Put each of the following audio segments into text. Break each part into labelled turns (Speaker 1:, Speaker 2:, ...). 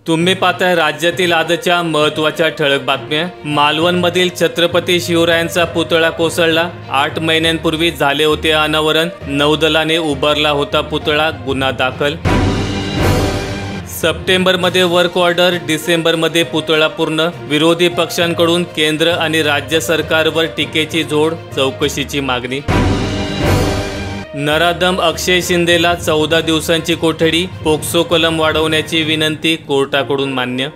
Speaker 1: तुम्ही पाहताय राज्यातील आजच्या महत्त्वाच्या ठळक बातम्या। मालवणमधील छत्रपती शिवरायांचा पुतळा कोसळला। 8 महिन्यांपूर्वी झाले होते अनावरण। नौदलाने उभारला होता पुतळा, गुन्हा दाखल। सप्टेंबरमध्ये वर्क ऑर्डर, डिसेंबरमध्ये पुतळा पूर्ण। विरोधी पक्षांकडून केंद्र आणि राज्य सरकारवर टीकेची झोड, चौकशीची मागणी। नराधम अक्षय शिंदेला 14 दिवसांची कोठडी, पोक्सो कलम वाढवण्याची विनंती कोर्टाकडून मान्य।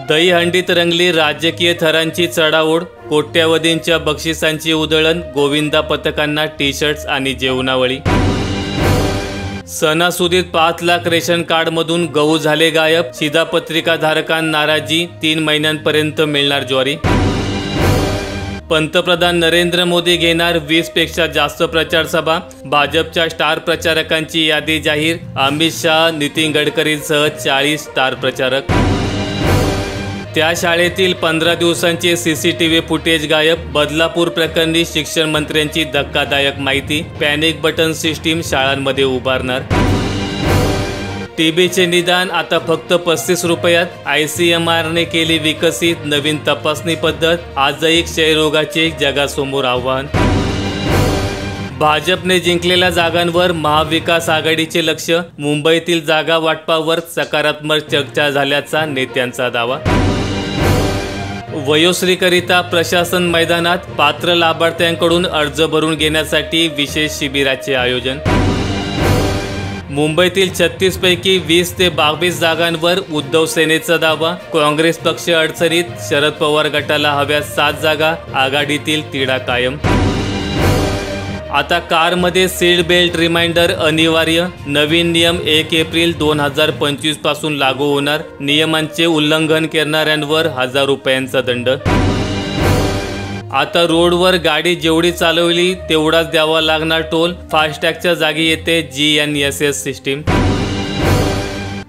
Speaker 1: दहीहंडीत रंगली राजकीय थरांची चढाओढ, कोट्यावधींच्या बक्षिसांची उधळण, गोविंदा पथकांना टी-शर्ट्स आणि जेवणावळी। सणासुदीत 5 लाख रेशन कार्डमधून गहू झाले गायब, शिधापत्रिका धारकांना नाराजी, 3 महिन्यांपर्यंत मिळणार ज्वारी। पंतप्रधान नरेंद्र मोदी घेणार 20 पेक्षा जास्त प्रचार सभा, भाजपच्या स्टार प्रचारकांची यादी जाहीर। अमित शाह, नितीन गडकरींसह 40 स्टार प्रचारक। त्या शाळेतील 15 दिवसांचे CCTV फुटेज गायब, बदलापूर प्रकरणी शिक्षण मंत्र्यांची धक्कादायक माहिती। पॅनिक बटन सिस्टीम शाळांमध्ये उभारणार। TBचे निदान आता फक्त 35 रुपयात, ICMRने केली विकसित नवीन तपासणी पद्धत। आजही क्षयरोगाचे जगासमोर आव्हान। भाजपने जिंकलेल्या जागांवर महाविकास आघाडीचे लक्ष, मुंबईतील जागा वाटपावर सकारात्मक चर्चा झाल्याचा नेत्यांचा दावा। वयोश्रीकरिता प्रशासन मैदानात, पात्र लाभार्थ्यांकडून अर्ज भरून घेण्यासाठी विशेष शिबिराचे आयोजन। मुंबईतील 36 पैकी 20 ते 22 जागांवर उद्धव सेनेचा दावा, काँग्रेस पक्ष अडचणीत, शरद पवार गटाला हव्या 7 जागा, आघाडीतील तिढा कायम। आता कारमध्ये सीट बेल्ट रिमाइंडर अनिवार्य, नवीन नियम 1 एप्रिल 2025 पासून लागू होणार। नियमांचे उल्लंघन करणाऱ्यांवर 1000 रुपयांचा दंड। आता रोडवर गाडी जेवढी चालवली तेवढाच द्यावा लागणार टोल, फास्टॅगच्या जागी येते GNSS सिस्टीम।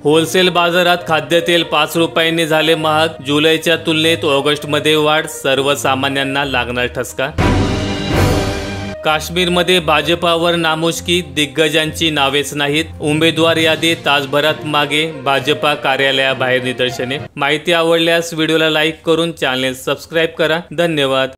Speaker 1: होलसेल बाजारात खाद्यतेल 5 रुपयांनी झाले महाग, जुलैच्या तुलनेत ऑगस्टमध्ये वाढ, सर्वसामान्यांना लागणार ठसका। काश्मीरमध्ये भाजपावर नामुष्की, दिग्गजांची नावेच नाहीत, उमेदवार यादी तासभरात मागे, भाजपा कार्यालयाबाहेर निदर्शने। माहिती आवडल्यास व्हिडिओला लाईक करून चॅनल सबस्क्राईब करा। धन्यवाद।